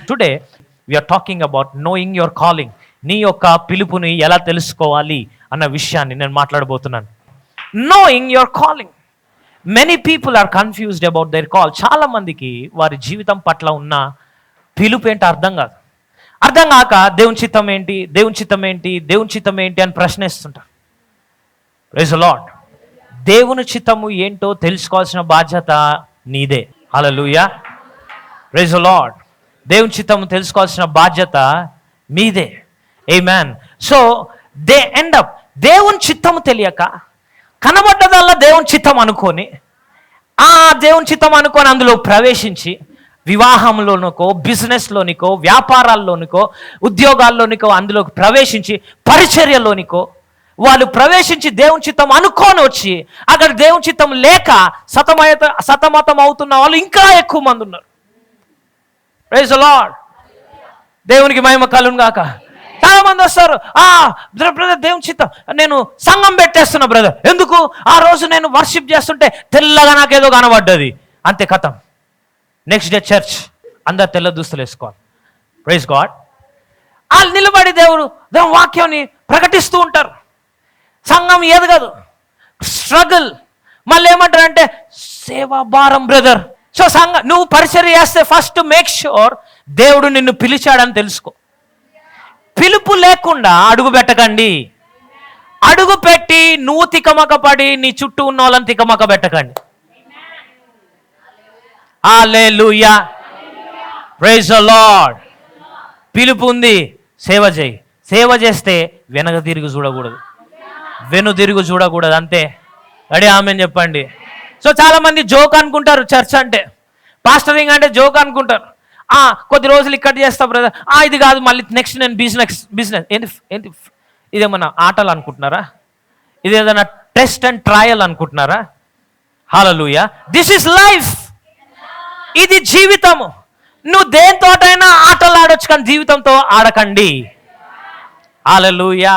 Today we are talking about knowing your calling. నీ యొక్క పిలుపుని ఎలా తెలుసుకోవాలి అన్న విషయాన్ని నేను మాట్లాడబోతున్నాను. Knowing your calling. Many people are confused about their call. చాలా మందికి వారి జీవితం పట్ల ఉన్న పిలుపు ఏంటో అర్థం కాదు. అర్థం కాక దేవుని చిత్తం ఏంటి, దేవుని చిత్తం ఏంటి, దేవుని చిత్తం ఏంటి అని ప్రశ్నిస్తుంటారు. Praise the Lord. దేవుని చిత్తము ఏంటో తెలుసుకోవాల్సిన బాధ్యత నీదే. హల్లెలూయా. Praise the Lord. దేవుని చిత్తము తెలుసుకోవాల్సిన బాధ్యత మీదే. Amen. So they end up దేవుని చిత్తము తెలియక కనబడ్డదల్లా దేవుని చిత్తం అనుకొని, ఆ దేవుని చిత్తం అనుకొని అందులో ప్రవేశించి వివాహంలోనికో, బిజినెస్లోనికో, వ్యాపారాల్లోనికో, ఉద్యోగాల్లోనికో అందులోకి ప్రవేశించి పరిచర్యలోనికో వాళ్ళు ప్రవేశించి దేవుని చిత్తం అనుకొని వచ్చి అక్కడ దేవుని చిత్తం లేక సతమతం అవుతున్న వాళ్ళు ఇంకా ఎక్కువ మంది ఉన్నారు. Praise the Lord. దేవునికి మహిమ కలుగును గాక. చాలా మంది వస్తారు, బ్రదర్ దేవుని చిత్తం, నేను సంఘం పెట్టేస్తున్నా బ్రదర్. ఎందుకు? ఆ రోజు నేను వర్షిప్ చేస్తుంటే తెల్లగా నాకేదో కనబడ్డది, అంతే కథం. నెక్స్ట్ డే చర్చ్ అందరు తెల్ల దుస్తులు వేసుకోవాలి. Praise God. వాళ్ళు నిలబడి దేవుని వాక్యాన్ని ప్రకటిస్తూ ఉంటారు. సంఘం ఎదగదు, స్ట్రగుల్. మళ్ళీ ఏమంటారంటే సేవా భారం బ్రదర్. సో నువ్వు పరిచర్య చేస్తే ఫస్ట్ మేక్ ష్యూర్ దేవుడు నిన్ను పిలిచాడని తెలుసుకో. పిలుపు లేకుండా అడుగు పెట్టకండి. అడుగు పెట్టి నువ్వు తికమక పడి నీ చుట్టూ ఉన్న వాళ్ళని తికమక పెట్టకండి. హల్లెలూయా. Praise the Lord. పిలుపు ఉంది, సేవ చేయి. సేవ చేస్తే వెనక తిరిగి చూడకూడదు, వెనుదిరుగు చూడకూడదు, అంతే. అడే ఆమెన్ చెప్పండి. సో చాలా మంది జోక్ అనుకుంటారు చర్చ్ అంటే, పాస్టరింగ్ అంటే జోక్ అనుకుంటారు. కొద్ది రోజులు ఇక్కడ చేస్తా బ్రదర్, ఇది కాదు మళ్ళీ నెక్స్ట్ నేను బిజినెస్ ఏంటి ఇదేమన్నా ఆటలు అనుకుంటున్నారా? ఇది ఏదైనా టెస్ట్ అండ్ ట్రయల్ అనుకుంటున్నారా? హల్లెలూయా. This is life. ఇది జీవితము. నువ్వు దేనితోటైనా ఆటలు ఆడొచ్చు, కానీ జీవితంతో ఆడకండి. హల్లెలూయా.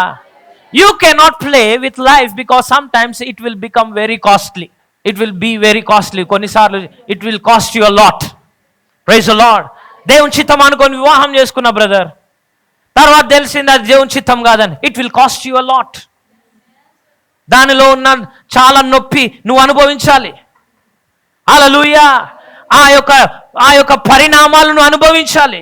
You cannot play with life because sometimes it will become very costly. It will be very costly. కొన్నిసార్లు it will cost you a lot. Praise the Lord. దేవుని చిత్తం అనుకొని వివాహం చేసుకున్న బ్రదర్, తర్వాత తెలిసింది అది దేవుని చిత్తం కాదని. It will cost you a lot. దానిలో ఉన్న చాలా నొప్పి నువ్వు అనుభవించాలి. హల్లెలూయా. ఆ యొక్క పరిణామాలను అనుభవించాలి.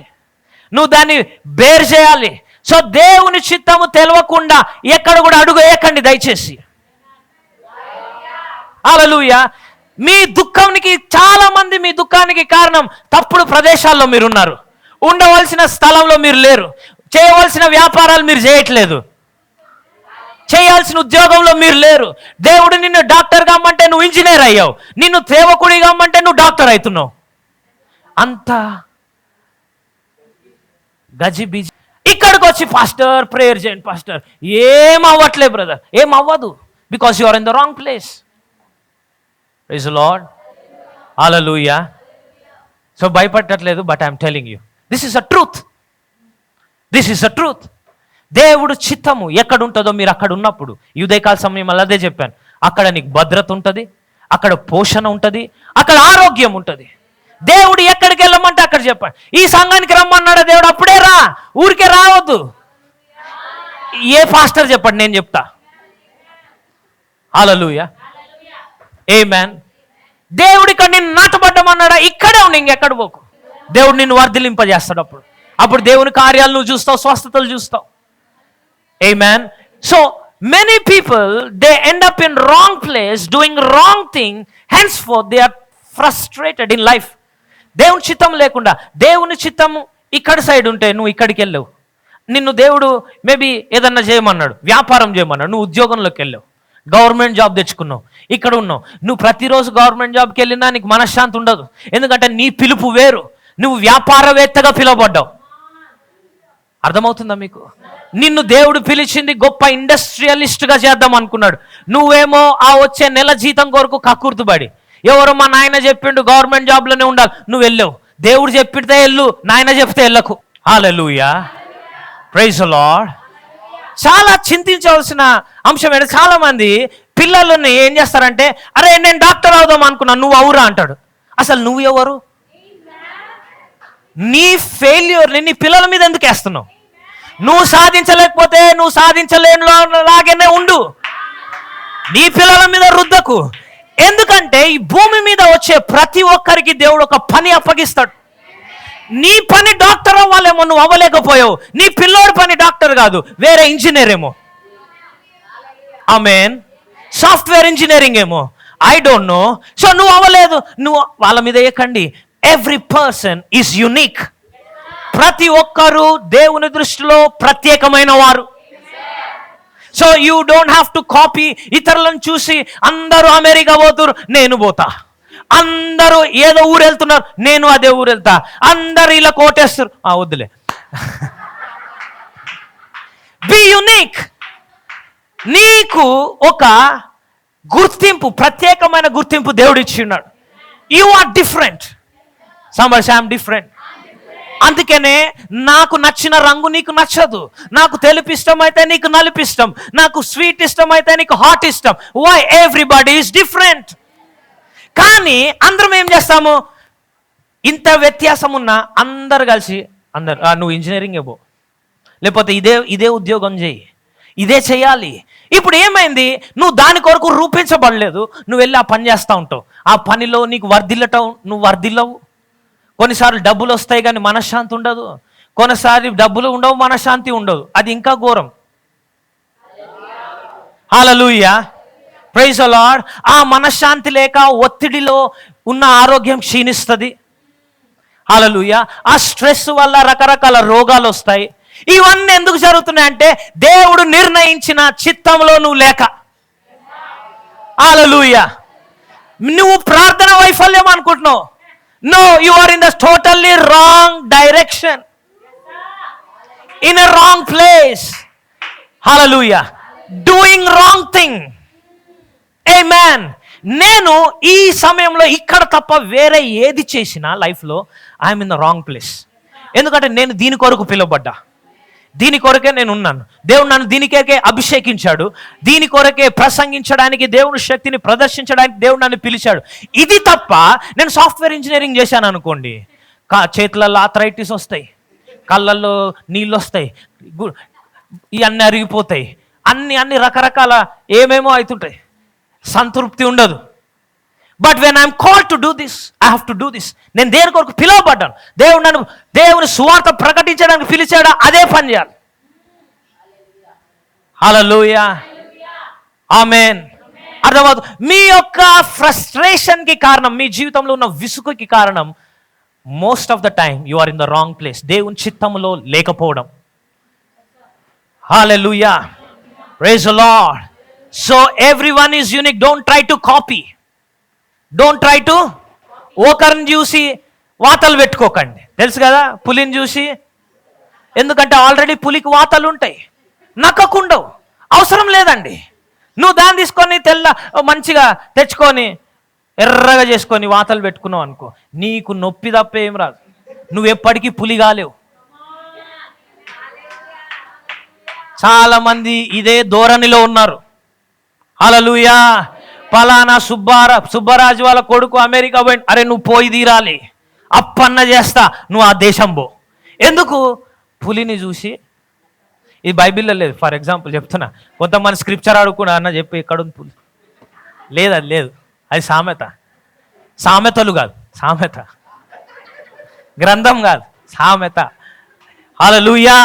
నువ్వు దాన్ని బేర్ చేయాలి. సో దేవుని చిత్తము తెలవకుండా ఎక్కడ కూడా అడుగు వేయకండి దయచేసి. హల్లెలూయా. మీ దుఃఖానికి, చాలా మంది మీ దుఃఖానికి కారణం తప్పుడు ప్రదేశాల్లో మీరున్నారు, ఉండవలసిన స్థలంలో మీరు లేరు, చేయవలసిన వ్యాపారాలు మీరు చేయట్లేదు, చేయాల్సిన ఉద్యోగంలో మీరు లేరు. దేవుడు నిన్ను డాక్టర్ కమ్మంటే నువ్వు ఇంజనీర్ అయ్యావు, నిన్ను సేవకుడి కమ్మంటే నువ్వు డాక్టర్ అవుతున్నావు. అంత గజిబిజి. ఇక్కడికి వచ్చి పాస్టర్ ప్రేయర్ చేయండి పాస్టర్, ఏం అవ్వట్లే బ్రదర్, ఏం అవ్వదు. Because you are in the wrong place. Praise the Lord. Hallelujah. So భయపడట్లేదు, but I'm telling you this is a truth. This is a truth. దేవుడు చిత్తము ఎక్కడ ఉంటుందో మీరు అక్కడ ఉన్నప్పుడు, ఈ ఉదయకాల సమయం అదే చెప్పాను, అక్కడ నీకు భద్రత ఉంటుంది, అక్కడ పోషణ ఉంటుంది, అక్కడ ఆరోగ్యం ఉంటుంది. దేవుడు ఎక్కడికి వెళ్ళమంటే అక్కడ చెప్పాడు. ఈ సంఘానికి రమ్మన్నాడా దేవుడు, అప్పుడే రా, ఊరికే రావద్దు. ఏ పాస్టర్ చెప్పండి, నేను చెప్తా. హల్లెలూయా. ఆమేన్. దేవుడు ఇక్కడ నిన్ను నాటబడ్డమన్నాడా, ఇక్కడే ఉండి ఇంకెక్కడ పోకు. దేవుడు నిన్ను వర్ధిలింపజేస్తాడు. అప్పుడు దేవుని కార్యాలు నువ్వు చూస్తావు, స్వస్థతలు చూస్తావు. Amen. So many people they end up in wrong place doing wrong thing, henceforth they are frustrated in life. దేవుని చిత్తం లేకుండా, దేవుని చిత్తము ఇక్కడ సైడ్ ఉంటే నువ్వు ఇక్కడికి వెళ్ళావు. నిన్ను దేవుడు మేబీ ఏదన్నా చేయమన్నాడు, వ్యాపారం చేయమన్నాడు, నువ్వు ఉద్యోగంలోకి వెళ్ళావు, గవర్నమెంట్ జాబ్ తెచ్చుకున్నావు, ఇక్కడ ఉన్నావు. నువ్వు ప్రతిరోజు గవర్నమెంట్ జాబ్కి వెళ్ళినా నీకు మనశ్శాంతి ఉండదు, ఎందుకంటే నీ పిలుపు వేరు. నువ్వు వ్యాపారవేత్తగా పిలువబడ్డావు. అర్థమవుతుందా మీకు? నిన్ను దేవుడు పిలిచింది గొప్ప ఇండస్ట్రియలిస్ట్గా చేద్దాం అనుకున్నాడు. నువ్వేమో ఆ వచ్చే నెల జీతం కొరకు కక్కుర్తుబడి, ఎవరో మా నాయన చెప్పిండు గవర్నమెంట్ జాబ్లోనే ఉండాలి, నువ్వు వెళ్ళావు. దేవుడు చెప్పితే వెళ్ళు, నాయన చెప్తే వెళ్ళకు. హల్లెలూయా. Praise the Lord. చాలా చింతించవలసిన అంశం ఏంటంటే, చాలా మంది పిల్లలని ఏం చేస్తారంటే, అరే నేను డాక్టర్ అవుదాం అనుకున్నాను, నువ్వు అవురా అంటాడు. అసలు నువ్వు ఎవరు? నీ ఫెయిల్యూర్ని నీ పిల్లల మీద ఎందుకు వేస్తున్నావు? నువ్వు సాధించలేకపోతే నువ్వు సాధించలేని లాగానే ఉండు, నీ పిల్లల మీద రుద్దకు. ఎందుకంటే ఈ భూమి మీద వచ్చే ప్రతి ఒక్కరికి దేవుడు ఒక పని అప్పగిస్తాడు. నీ పని డాక్టర్ అవ్వాలేమో, నువ్వు అవ్వలేకపోయావు. నీ పిల్లోడి పని డాక్టర్ కాదు, వేరే ఇంజనీర్ ఏమో, ఆమేన్, సాఫ్ట్వేర్ ఇంజనీరింగ్ ఏమో, ఐ డోంట్ నో. సో నువ్వు అవ్వలేదు, నువ్వు వాళ్ళ మీద వేయకండి. Every person is unique. ప్రతి ఒక్కరూ దేవుని దృష్టిలో ప్రత్యేకమైన వారు. So you don't have to copy. ఇతరులను చూసి అందరూ అమెరికా పోతున్నారు, నేను పోతా. అందరూ ఏదో ఊరు వెళ్తున్నారు, నేను అదే ఊరు వెళ్తా. అందరు ఇలా కోటేస్తారు, వద్దులే. Be unique. నీకు ఒక గుర్తింపు, ప్రత్యేకమైన గుర్తింపు దేవుడు ఇచ్చి ఉన్నాడు. You are different. Somebody I am different. అందుకనే నాకు నచ్చిన రంగు నీకు నచ్చదు, నాకు తెలుపు ఇష్టం అయితే నీకు నలుపు ఇష్టం, నాకు స్వీట్ ఇష్టం అయితే నీకు హాట్ ఇష్టం. వై? Everybody is different. కానీ అందరం ఏం చేస్తాము? ఇంత వ్యత్యాసం ఉన్నా అందరు కలిసి నువ్వు ఇంజనీరింగ్ ఇవ్వు, లేకపోతే ఇదే ఉద్యోగం చేయి, ఇదే చేయాలి. ఇప్పుడు ఏమైంది? నువ్వు దాని కొరకు రూపించబడలేదు, నువ్వు వెళ్ళి ఆ పని చేస్తూ ఉంటావు. ఆ పనిలో నీకు వర్ధిల్లటం, నువ్వు వర్ధిల్లవు. కొన్నిసార్లు డబ్బులు వస్తాయి కానీ మనశ్శాంతి ఉండదు, కొన్నిసార్లు డబ్బులు ఉండవు, మనశ్శాంతి ఉండదు. అది ఇంకా ఘోరం. హల్లెలూయా, ప్రైజ్ ది లార్డ్. ఆ మనశ్శాంతి లేక ఒత్తిడిలో ఉన్న ఆరోగ్యం క్షీణిస్తుంది. హల్లెలూయా. ఆ స్ట్రెస్ వల్ల రకరకాల రోగాలు వస్తాయి. ఇవన్నీ ఎందుకు జరుగుతున్నాయి అంటే దేవుడు నిర్ణయించిన చిత్తంలో నువ్వు లేక. హల్లెలూయా. నువ్వు ప్రార్థన వైఫల్యం అనుకుంటున్నావు. No, you are in the totally wrong direction, in a wrong place. Hallelujah. Doing wrong thing. Amen. నేను ఈ సమయంలో ఇక్కడ తప్ప వేరే ఏది చేసినా లైఫ్లో I'm in the wrong place. ఎందుకంటే నేను దీని కొరకు పిలువబడ్డా, దీని కొరకే నేను ఉన్నాను. దేవుడు నన్ను దీనికే అభిషేకించాడు, దీని కొరకే ప్రసంగించడానికి, దేవుని శక్తిని ప్రదర్శించడానికి దేవుడు నన్ను పిలిచాడు. ఇది తప్ప నేను సాఫ్ట్వేర్ ఇంజనీరింగ్ చేశాను అనుకోండి, చేతులలో ఆథరైటిస్ వస్తాయి, కళ్ళల్లో నీళ్ళు వస్తాయి, ఇవన్నీ అరిగిపోతాయి, అన్ని రకరకాల ఏమేమో అవుతుంటాయి, సంతృప్తి ఉండదు. But when I'm called to do this, I have to do this. నేను దేని కొరకు పిలువబడ్డాను, దేవుడు నన్ను దేవుని సువార్త ప్రకటించడానికి పిలిచాడా, అదే పని చేయాలి. హల్లెలూయా, ఆమేన్. అర్థమవుతుంది? మీ యొక్క ఫ్రస్ట్రేషన్కి కారణం, మీ జీవితంలో ఉన్న విసుగుకి కారణం most of the time you are in the wrong place, దేవుని చిత్తంలో లేకపోవడం. Hallelujah, praise the Lord. So everyone is unique. Don't try to copy. Don't try to, ఒకరిని చూసి వాతలు పెట్టుకోకండి. తెలుసు కదా పులిని చూసి, ఎందుకంటే ఆల్రెడీ పులికి వాతలు ఉంటాయి, నక్కకుండవు, అవసరం లేదండి. నువ్వు దాన్ని తీసుకొని మంచిగా తెచ్చుకొని ఎర్రగా చేసుకొని వాతలు పెట్టుకున్నావు అనుకో, నీకు నొప్పి తప్ప ఏం రాదు, నువ్వు ఎప్పటికీ పులి కాలేవు. చాలా మంది ఇదే ధోరణిలో ఉన్నారు. హల్లెలూయా. పలానా సుబ్బరాజు వాళ్ళ కొడుకు అమెరికా పోయి, అరే నువ్వు పోయి తీరాలి, అప్పన్న చేస్తా, నువ్వు ఆ దేశం పో. ఎందుకు? పులిని చూసి. ఇది బైబిల్లో లేదు, ఫర్ ఎగ్జాంపుల్ చెప్తున్నా. కొంతమంది స్క్రిప్చర్ అడుగుకున్నా, అన్న చెప్పి ఎక్కడుంది పులి, లేదు అది లేదు, అది సామెతలు కాదు, సామెత గ్రంథం కాదు, సామెత. Hallelujah.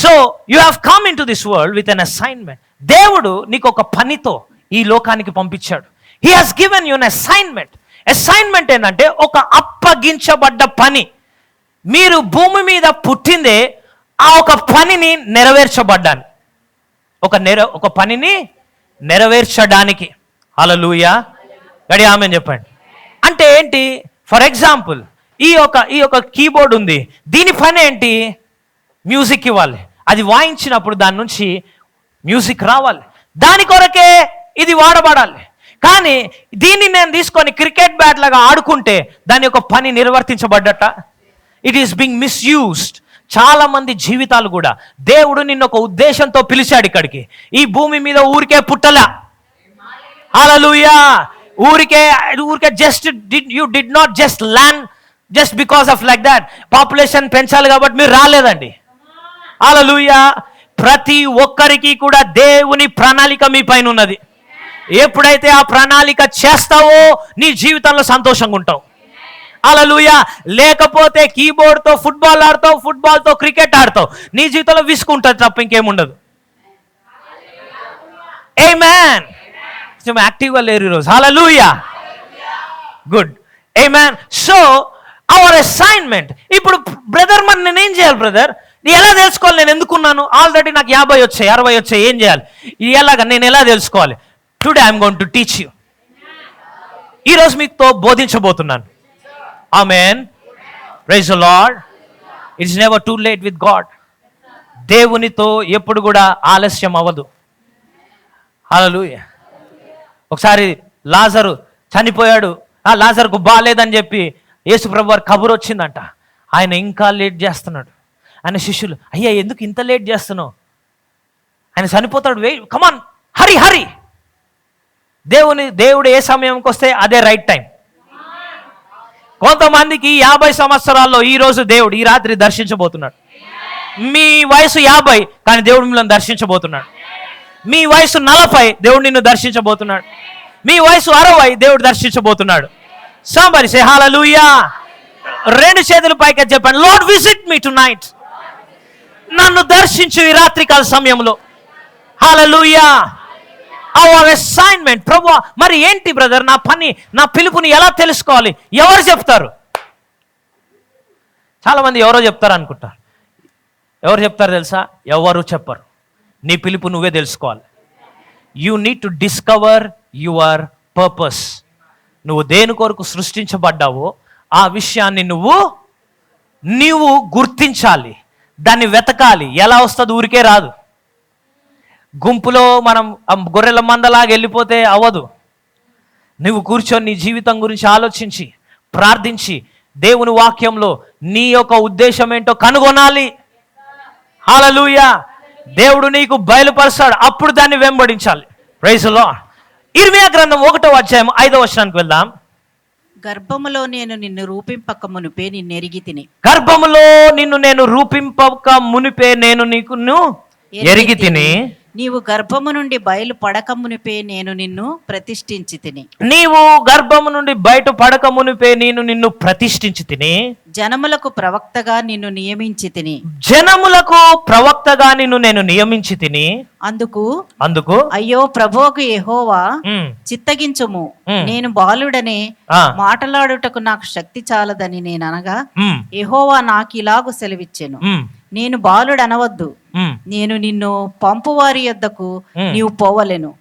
So you have come in to this world with an assignment. దేవుడు నీకు ఒక పనితో ఈ లోకానికి పంపించాడు. He has given you an assignment. Assignment ఏంటంటే ఒక అప్పగించబడ్డ పని. మీరు భూమి మీద పుట్టిందే ఆ ఒక పనిని నెరవేర్చబడ్డాను, ఒక పనిని నెరవేర్చడానికి. హల్లెలూయా. గడి ఆమేన్ చెప్పండి. అంటే ఏంటి? ఫర్ ఎగ్జాంపుల్ ఈ యొక్క కీబోర్డ్ ఉంది, దీని పని ఏంటి? మ్యూజిక్ ఇవ్వాలి. అది వాయించినప్పుడు దాని నుంచి మ్యూజిక్ రావాలి, దాని కొరకే ఇది వాడబడాలి. కానీ దీన్ని నేను తీసుకొని క్రికెట్ బ్యాట్ లాగా ఆడుకుంటే దాని యొక్క పని నిర్వర్తించబడ్డట. It is being misused. చాలా మంది జీవితాలు కూడా దేవుడు నిన్ను ఒక ఉద్దేశంతో పిలిచాడు ఇక్కడికి. ఈ భూమి మీద ఊరికే పుట్టలా. హల్లెలూయా. ఊరికే just you did not just land just because of like that population పెంచాలి కాబట్టి మీరు రాలేదండి. హల్లెలూయా. ప్రతి ఒక్కరికి కూడా దేవుని ప్రణాళిక మీ పైన ఉన్నది. ఎప్పుడైతే ఆ ప్రణాళిక చేస్తావో నీ జీవితంలో సంతోషంగా ఉంటావు. హల్లెలూయా. లేకపోతే కీబోర్డ్తో ఫుట్బాల్ ఆడతావు, ఫుట్బాల్తో క్రికెట్ ఆడతావు, నీ జీవితంలో విసుకుంటుంది తప్ప ఇంకేముండదు. ఆమేన్. యాక్టివ్గా లేరు ఈరోజు. Hallelujah. Good. Amen. So our assignment ఇప్పుడు బ్రదర్, మరి నేనేం చేయాలి బ్రదర్? ఎలా తెలుసుకోవాలి నేను ఎందుకున్నాను? ఆల్రెడీ నాకు 50 వచ్చాయి, 60 వచ్చాయి, ఏం చేయాలి? ఎలాగా నేను ఎలా తెలుసుకోవాలి? Today I'm going to teach you. ఈరోజు మీతో బోధించబోతున్నాను. Amen. Praise the Lord. It's never too late with God. దేవునితో ఎప్పుడు కూడా ఆలస్యం అవ్వదు. హల్లెలూయా. ఒకసారి లాజరు చనిపోయాడు, ఆ లాజరుకు బాలేదని చెప్పి యేసు ప్రభు వారి కబురు వచ్చిందంట. ఆయన ఇంకా లేట్ చేస్తున్నాడు. ఆయన శిష్యులు, అయ్యా ఎందుకు ఇంత లేట్ చేస్తున్నావు? ఆయన చనిపోతాడు, కమాన్ హరి హరి. దేవుడు ఏ సమయంకి వస్తే అదే రైట్ టైం. కొంతమందికి 50 సంవత్సరాల్లో ఈరోజు దేవుడు ఈ రాత్రి దర్శించబోతున్నాడు. మీ వయసు 50 కానీ దేవుడు మిమ్మల్ని దర్శించబోతున్నాడు. మీ వయసు 40 దేవుడు నిన్ను దర్శించబోతున్నాడు. మీ వయసు 60 దేవుడు దర్శించబోతున్నాడు. సంబడి సే హల్లెలూయా. 2 చేతులు పైకి చెప్పండి, లార్డ్ విజిట్ మీ టునైట్. నన్ను దర్శించు ఈ రాత్రికాల సమయంలో. హల్లెలూయా. Our assignment. ప్రభువా మరి ఏంటి బ్రదర్ నా పని, నా పిలుపుని ఎలా తెలుసుకోవాలి? ఎవరు చెప్తారు? చాలామంది ఎవరో చెప్తారు అనుకుంటారు. ఎవరు చెప్తారు తెలుసా? ఎవరు చెప్పరు. నీ పిలుపు నువ్వే తెలుసుకోవాలి. You need to discover your purpose. నువ్వు దేని కొరకు సృష్టించబడ్డావో ఆ విషయాన్ని నీవు గుర్తించాలి, దాన్ని వెతకాలి. ఎలా వస్తుంది? ఊరికే రాదు. గుంపులో మనం గొర్రెల మందలాగా వెళ్ళిపోతే అవ్వదు. నువ్వు కూర్చొని నీ జీవితం గురించి ఆలోచించి ప్రార్థించి దేవుని వాక్యంలో నీ యొక్క ఉద్దేశం ఏంటో కనుగొనాలి. హల్లెలూయా. దేవుడు నీకు బయలుపరుస్తాడు, అప్పుడు దాన్ని వెంబడించాలి. Praise the Lord. ఇర్మియా గ్రంథం 1వ అధ్యాయం 5వ వచనానికి వెళ్దాం. గర్భములో నేను నిన్ను రూపింపక మునిపే నిన్ను ఎరిగి తిని. గర్భములో నిన్ను నేను రూపింపక మునిపే నేను నీకు ఎరిగి తిని. నీవు గర్భము నుండి బయలు పడక మునిపే నేను నిన్ను ప్రతిష్ఠించి తిని. నీవు గర్భము నుండి బయట పడక మునిపే నేను నిన్ను ప్రతిష్ఠించి తిని. జనములకు ప్రవక్తగా నిన్ను నియమించి తిని. జనములకు ప్రవక్తగా నిన్ను నేను నియమించి తిని. అందుకు అయ్యో ప్రభువుకు యెహోవా చిత్తగించుము, నేను బాలుడనే మాటలాడుటకు నాకు శక్తి చాలదని నేను అనగా యెహోవా నాకు ఇలాగు సెలవిచ్చెను, నేను బాలుడు అనవద్దు, నేను నిన్ను పంపువారి యొద్దకు నీవు పోవలెను,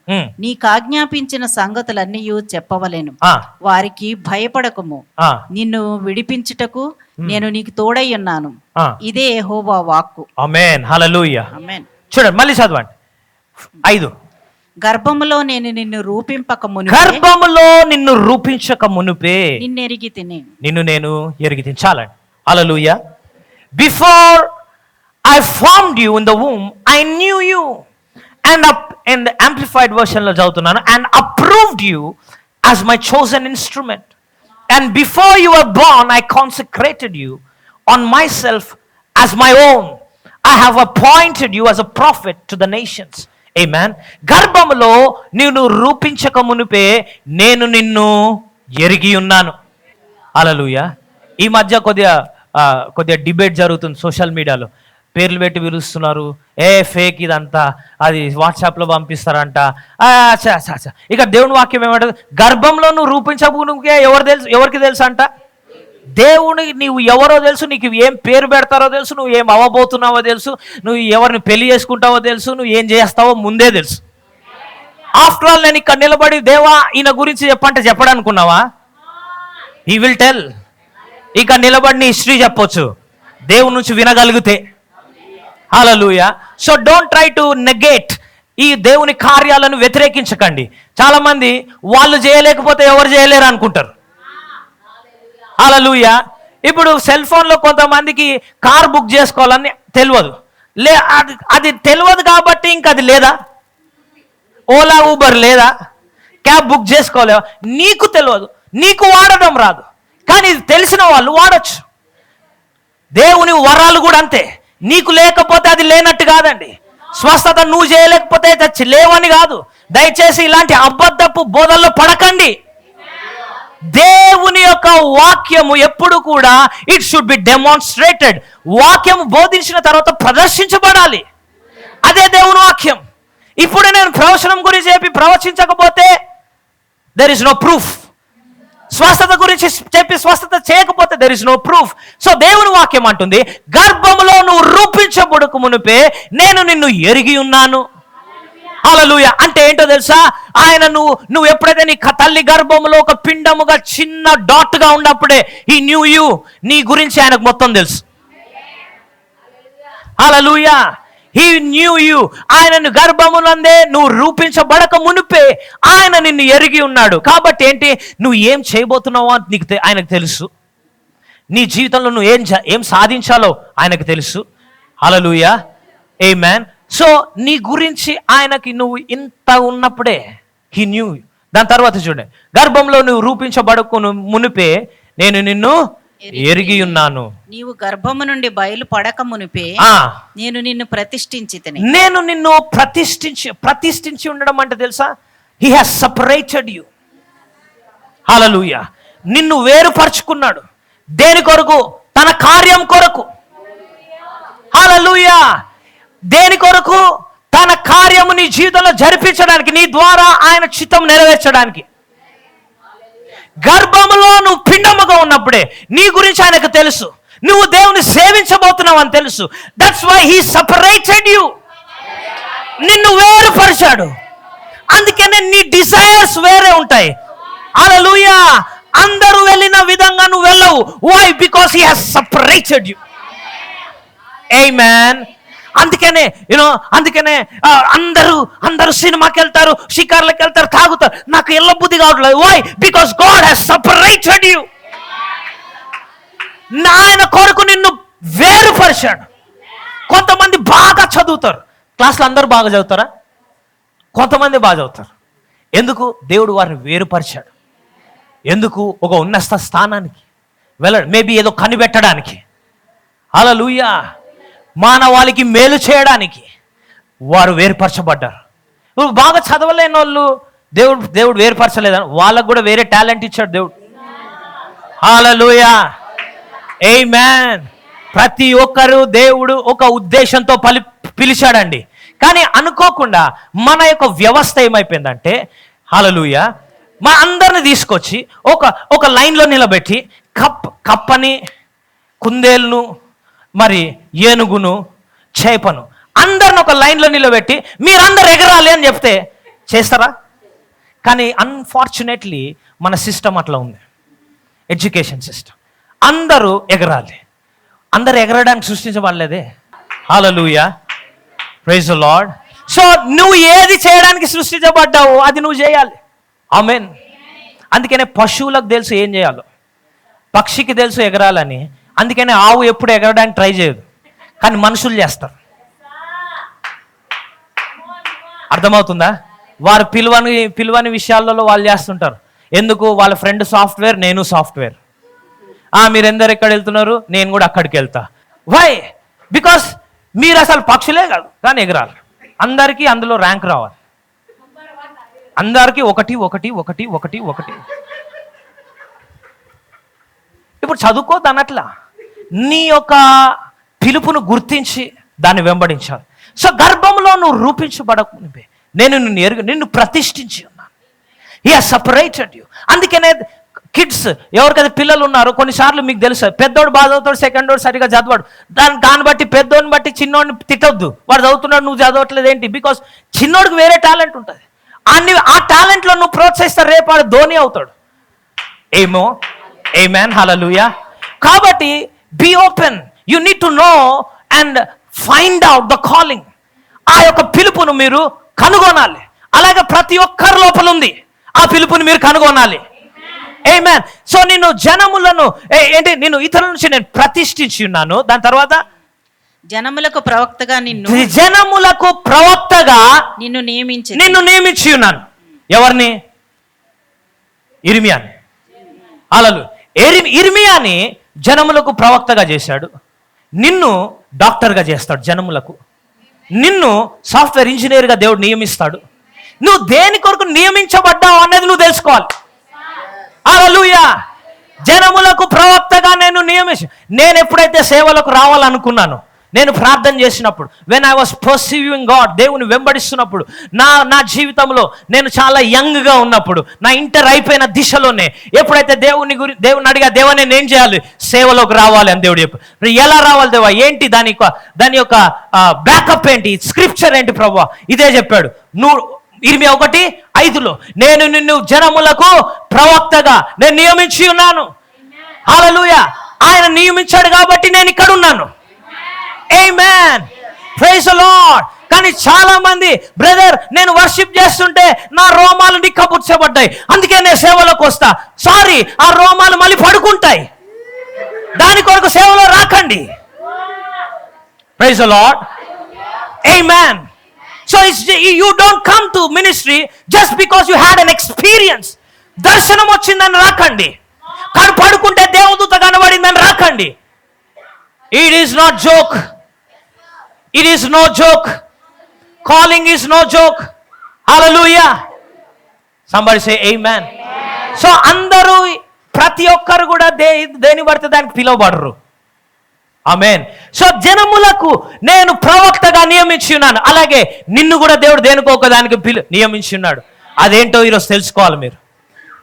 నీకాజ్ఞాపించిన సంగతులన్నీ చెప్పవలెను, వారికి భయపడకము, నిన్ను విడిపించుటకు నేను నీకు తోడై ఉన్నాను. ఇదే యెహోవా వాక్కు. ఆమేన్. హల్లెలూయా. ఆమేన్. చూడండి మళ్ళీ చదవండి. 5. గర్భములో నేను నిన్ను రూపింపక మునిపే. గర్భములో నిన్ను రూపించక మునుపే నిన్ను ఎరిగి తిని. నిన్ను నేను ఎరిగి తిని. చాలండి. Hallelujah. Before I formed you in the womb, I knew you. And in the amplified version lo chaduthunnanu, and approved you as my chosen instrument. And before you were born, I consecrated you on myself as my own. I have appointed you as a prophet to the nations. Amen. గర్భములో నిన్ను రూపించక మునిపే నేను నిన్ను ఎరిగి ఉన్నాను. హల్లెలూయా. ఈ మధ్య కొద్దిగా డిబేట్ జరుగుతుంది సోషల్ మీడియాలో. పేర్లు పెట్టి పిలుస్తున్నారు. ఫేక్ ఇదంతా, అది వాట్సాప్లో పంపిస్తారంట. ఇక దేవుని వాక్యం ఏమంటారు? గర్భంలో నువ్వు రూపించబోనుకే ఎవరికి తెలుసు అంట? దేవునికి నీవు ఎవరో తెలుసు, నీకు ఏం పేరు పెడతారో తెలుసు, నువ్వు ఏం అవ్వబోతున్నావో తెలుసు, నువ్వు ఎవరిని పెళ్లి చేసుకుంటావో తెలుసు, నువ్వు ఏం చేస్తావో ముందే తెలుసు. ఆఫ్టర్ ఆల్ నేను ఇక్కడ నిలబడి దేవా ఈయన గురించి చెప్పంటే చెప్పడనుకున్నావా? He will tell. ఇక నిలబడి నీ హిస్టరీ చెప్పొచ్చు దేవుని నుంచి వినగలిగితే. Hallelujah. So don't try to negate. ఈ దేవుని కార్యాలను వ్యతిరేకించకండి. చాలా మంది వాళ్ళు చేయలేకపోతే ఎవరు చేయలేరు అనుకుంటారు. హల్లెలూయా. ఇప్పుడు సెల్ ఫోన్లో కొంతమందికి కార్ బుక్ చేసుకోవాలని తెలియదు. అది తెలియదు కాబట్టి ఇంకా అది లేదా? ఓలా ఊబర్ లేదా? క్యాబ్ బుక్ చేసుకోలేవా? నీకు తెలియదు, నీకు వాడడం రాదు, కానీ ఇది తెలిసిన వాళ్ళు వాడచ్చు. దేవుని వరాలు కూడా అంతే. నీకు లేకపోతే అది లేనట్టు కాదండి. స్వస్థత నువ్వు చేయలేకపోతే చచ్చి లేవని కాదు. దయచేసి ఇలాంటి అబద్ధపు బోధల్లో పడకండి. దేవుని యొక్క వాక్యము ఎప్పుడు కూడా ఇట్ షుడ్ బి డెమాన్స్ట్రేటెడ్. వాక్యము బోధించిన తర్వాత ప్రదర్శించబడాలి. అదే దేవుని వాక్యం. ఇప్పుడు నేను ప్రవచనం గురించి చెప్పి ప్రవచించకపోతే దెర్ ఇస్ నో ప్రూఫ్. స్వస్థత గురించి చెప్పి స్వస్థత చేయకపోతే there is no proof. So దేవుని వాక్యం అంటుంది, గర్భములో నువ్వు రూపించబడక మునిపే నేను నిన్ను ఎరిగి ఉన్నాను. హల్లెలూయా. అంటే ఏంటో తెలుసా? ఆయన నువ్వు ఎప్పుడైతే నీ తల్లి గర్భములో ఒక పిండముగా చిన్న డాట్ గా ఉన్నప్పుడే ఈ న్యూ యూ, నీ గురించి ఆయనకు మొత్తం తెలుసు. హల్లెలూయా. He knew you. ఆయనను గర్భమునందే నువ్వు రూపించబడక మునిపే ఆయన నిన్ను ఎరిగి ఉన్నాడు. కాబట్టి ఏంటి, నువ్వు ఏం చేయబోతున్నావో నీకు ఆయనకు తెలుసు. నీ జీవితంలో నువ్వు ఏం సాధించాలో ఆయనకు తెలుసు. హల్లెలూయా. ఆమేన్. సో నీ గురించి ఆయనకి నువ్వు ఇంత ఉన్నప్పుడే హీ న్యూ. దాని తర్వాత చూడండి, గర్భంలో నువ్వు రూపించబడకు మునిపే నేను నిన్ను ఎరిగి ఉన్నాను. నీవు గర్భము నుండి బయలు పడక మునిపే నేను నిన్ను ప్రతిష్ఠించితిని. నేను నిన్ను ప్రతిష్ఠించి ఉండడం అంటే తెలుసా? He has separated you. Hallelujah. నిన్ను వేరుపరుచుకున్నాడు. దేని కొరకు? తన కార్యం కొరకు. హల్లెలూయా. దేని కొరకు? తన కార్యము నీ జీవితంలో జరిపించడానికి, నీ ద్వారా ఆయన చిత్తం నెరవేర్చడానికి. గర్భములో నువ్వు పిండముగా ఉన్నప్పుడే నీ గురించి ఆయనకు తెలుసు. నువ్వు దేవుని సేవించబోతున్నావు అని తెలుసు. That's why he separated you. నిన్ను వేరుపరిచాడు. అందుకనే నీ డిజైర్స్ వేరే ఉంటాయి. హల్లెలూయా. అందరూ వెళ్ళిన విధంగా నువ్వు వెళ్ళవు. Why? Because he has separated you. Amen. అందుకనే అందుకనే అందరూ సినిమాకి వెళ్తారు, షికార్లకు వెళ్తారు, తాగుతారు. నాకు ఎల్ల బుద్ధి కావట్లేదు. Why? Because God has separated you. ఆయన కొరకు నిన్ను వేరుపరిచాడు. కొంతమంది బాగా చదువుతారు, క్లాస్లో అందరూ బాగా చదువుతారా? కొంతమంది బాగా చదువుతారు. ఎందుకు? దేవుడు వారిని వేరుపరిచాడు. ఎందుకు? ఒక ఉన్నత స్థానానికి వెళ్ళాడు. మేబీ ఏదో కనిపెట్టడానికి. హల్లెలూయా. మానవాళికి మేలు చేయడానికి వారు వేరుపరచబడ్డారు. నువ్వు బాగా చదవలేని వాళ్ళు దేవుడు వేరుపరచలేదని వాళ్ళకు కూడా వేరే టాలెంట్ ఇచ్చాడు దేవుడు. హల్లెలూయా. ఆమేన్. ప్రతి ఒక్కరు దేవుడు ఒక ఉద్దేశంతో పిలిచాడండి. కానీ అనుకోకుండా మన యొక్క వ్యవస్థ ఏమైపోయిందంటే, హల్లెలూయా, మా అందరిని తీసుకొచ్చి ఒక లైన్లో నిలబెట్టి కప్పని, కుందేలును, మరి ఏనుగును, చేపను అందరిని ఒక లైన్లో నిలబెట్టి మీరందరూ ఎగరాలి అని చెప్తే చేస్తారా? కానీ అన్ఫార్చునేట్లీ మన సిస్టమ్ అట్లా ఉంది. ఎడ్యుకేషన్ సిస్టమ్ అందరూ ఎగరాలి. అందరూ ఎగరడానికి సృష్టించబడలేదే. Hallelujah. Praise the Lord. So నువ్వు ఏది చేయడానికి సృష్టించబడ్డావో అది నువ్వు చేయాలి. ఆమేన్. అందుకనే పశువులకు తెలుసు ఏం చేయాలో, పక్షికి తెలుసు ఎగరాలని. అందుకనే ఆవు ఎప్పుడు ఎగరడానికి ట్రై చేయదు, కానీ మనుషులు చేస్తారు. అర్థమవుతుందా? వారు పిలువని విషయాలలో వాళ్ళు చేస్తుంటారు. ఎందుకు? వాళ్ళ ఫ్రెండ్ సాఫ్ట్వేర్, నేను సాఫ్ట్వేర్. మీరెందరు ఎక్కడ వెళ్తున్నారు? నేను కూడా అక్కడికి వెళ్తా. వై? బికాస్ మీరు అసలు పక్షులే కాదు, కానీ ఎగరాలి. అందరికీ అందులో ర్యాంక్ రావాలి. అందరికీ ఒకటి ఒకటి ఒకటి ఒకటి ఒకటి. ఇప్పుడు చదువుకోద్దు అన్నట్లా, నీ యొక్క పిలుపును గుర్తించి దాన్ని వెంబడించాలి. సో గర్భంలో నువ్వు రూపించబడక మునిపే నేను నిన్ను ప్రతిష్ఠించి ఉన్నాను. He has separated you. అందుకనే కిడ్స్, ఎవరికైతే పిల్లలు ఉన్నారో, కొన్నిసార్లు మీకు తెలుసు, పెద్దోడు బాగా చదువుతాడు, సెకండోడు సరిగా చదవాడు. దాన్ని బట్టి పెద్దోడిని బట్టి చిన్నోడిని తిట్టొద్దు. వాడు చదువుతున్నాడు, నువ్వు చదవట్లేదు ఏంటి? బికాస్ చిన్నోడికి వేరే టాలెంట్ ఉంటుంది. ఆ టాలెంట్లో నువ్వు ప్రోత్సహిస్తే రేపు వాడు ధోని అవుతాడు ఏమో. ఆమేన్. హల్లెలూయా. కాబట్టి be open. You need to know and find out the calling. ఆ యొక్క పిలుపును మీరు కనుగొనాలి. అలాగే ప్రతి ఒక్కరి లోపల ఉంది, ఆ పిలుపుని మీరు కనుగొనాలి. ఆమేన్. సో నేను జనములను నేను ఇతరుల నుంచి నేను ప్రతిష్ఠించి ఉన్నాను. దాని తర్వాత జనములకు ప్రవక్తగా నిన్ను నియమించి ఉన్నాను. ఎవరిని? ఇర్మియాని. హల్లెలూయా. ఇర్మియాని జనములకు ప్రవక్తగా చేశాడు, నిన్ను డాక్టర్గా చేస్తాడు జనములకు, నిన్ను సాఫ్ట్వేర్ ఇంజనీర్గా దేవుడు నియమిస్తాడు. నువ్వు దేని కొరకు నియమించబడ్డావు అనేది నువ్వు తెలుసుకోవాలి. హల్లెలూయా. జనములకు ప్రవక్తగా నేను ఎప్పుడైతే సేవలకు రావాలనుకున్నాను, నేను ప్రార్థన చేసినప్పుడు, when I was perceiving God, దేవుని వెంబడిస్తున్నప్పుడు, నా జీవితంలో నేను చాలా యంగ్గా ఉన్నప్పుడు, నా ఇంటర్ అయిపోయిన దిశలోనే ఎప్పుడైతే దేవుని అడిగా, దేవా నేను ఏం చేయాలి, సేవలోకి రావాలి అని దేవుడు చెప్పాడు. ఎలా రావాలి దేవా, ఏంటి దాని యొక్క బ్యాకప్ ఏంటి, స్క్రిప్చర్ ఏంటి ప్రభువా, ఇదే చెప్పాడు. నువ్వు ఇర్మియా 1:5 నేను నిన్ను జనములకు ప్రవక్తగా నేను నియమించి ఉన్నాను. హల్లెలూయా. ఆయన నియమించాడు కాబట్టి నేను ఇక్కడ ఉన్నాను. ఆమేన్. Praise the Lord. కానీ చాలా మంది, బ్రదర్ నేను వర్షిప్ చేస్తుంటే నా రోమాలు నిక్కబుచ్చబడ్డాయి, అందుకే నేను సేవలోకి వస్తా. సారీ, ఆ రోమాలు మళ్ళీ పడుకుంటాయి, దాని కొరకు సేవలో రాకండి. Praise the Lord. ఆమేన్. So you don't come to ministry just because you had an experience. దర్శనం వచ్చిందని రాకండి, కానీ పడుకుంటే దేవదూత కనబడిందని రాకండి. It is not joke. It is no joke. Calling is no joke. Hallelujah. Somebody say amen. So అందరూ, ప్రతి ఒక్కరు కూడా దేని పడితే దానికి పిలువబడరు. ఆమేన్. సో జనములకు నేను ప్రవక్తగా నియమించి ఉన్నాను, అలాగే నిన్ను కూడా దేవుడు దేనికో ఒక దానికి నియమించి ఉన్నాడు. అదేంటో ఈరోజు తెలుసుకోవాలి మీరు.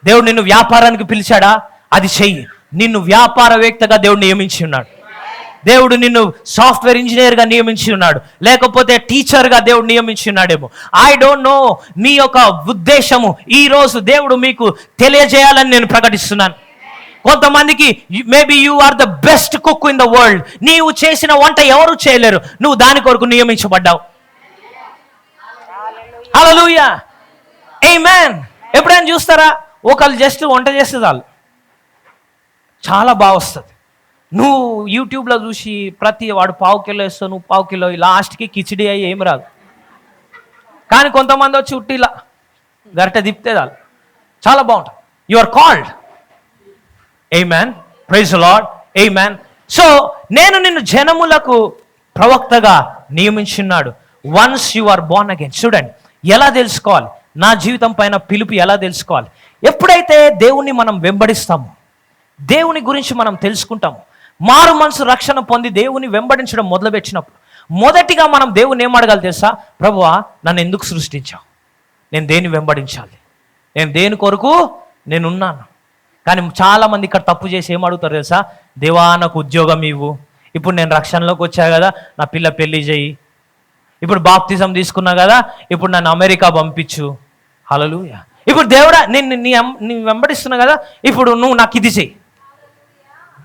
దేవుడు నిన్ను వ్యాపారానికి పిలిచాడా, అది చెయ్యి. నిన్ను వ్యాపారవేత్తగా దేవుడు నియమించి ఉన్నాడు. దేవుడు నిన్ను సాఫ్ట్వేర్ ఇంజనీర్గా నియమించి ఉన్నాడు, లేకపోతే టీచర్గా దేవుడు నియమించి ఉన్నాడేమో. ఐ డోంట్ నో నీ యొక్క ఉద్దేశము ఈరోజు దేవుడు మీకు తెలియజేయాలని నేను ప్రకటిస్తున్నాను. కొంతమందికి maybe you are the best cook in the world, నీవు చేసిన వంట ఎవరు చేయలేరు, నువ్వు దాని కొరకు నియమించబడ్డావు. హల్లెలూయా. ఆమేన్. ఎప్పుడైనా చూస్తారా, ఒకళ్ళు జస్ట్ వంట చేస్తే చాలు, చాలా బాగా వస్తుంది. నువ్వు యూట్యూబ్లో చూసి వాడు 1/2 కిలో వేస్తావు, నువ్వు 1/2 కిలో, లాస్ట్కి కిచిడి అయ్యి ఏమి రాదు. కానీ కొంతమంది వచ్చి ఉట్టిలా గరిట తిప్పితే చాలు, చాలా బాగుంటుంది. You are called. Amen. Praise the Lord. Amen. So నేను నిన్ను జనములకు ప్రవక్తగా నియమించున్నాడు. Once you are born again. చూడండి ఎలా తెలుసుకోవాలి, నా జీవితం పైన పిలుపు ఎలా తెలుసుకోవాలి. ఎప్పుడైతే దేవుణ్ణి మనం వెంబడిస్తామో, దేవుని గురించి మనం తెలుసుకుంటాము, మారు మనసు రక్షణ పొంది దేవుని వెంబడించడం మొదలుపెట్టినప్పుడు, మొదటిగా మనం దేవుని ఏం అడగాలి తెలుసా, ప్రభువా నన్ను ఎందుకు సృష్టించావు, నేను దేన్ని వెంబడించాలి, నేను దేని కొరకు నేనున్నాను. కానీ చాలామంది ఇక్కడ తప్పు చేసి ఏం అడుగుతారు తెలుసా, దేవా నాకు ఉద్యోగం ఇవ్వు, ఇప్పుడు నేను రక్షణలోకి వచ్చా కదా నా పిల్ల పెళ్లి చేయి, ఇప్పుడు బాప్తిజం తీసుకున్నా కదా ఇప్పుడు నన్ను అమెరికా పంపించు. హల్లెలూయా. ఇప్పుడు దేవుడా నేను వెంబడిస్తున్నా కదా, ఇప్పుడు నువ్వు నాకు ఇది చెయ్యి.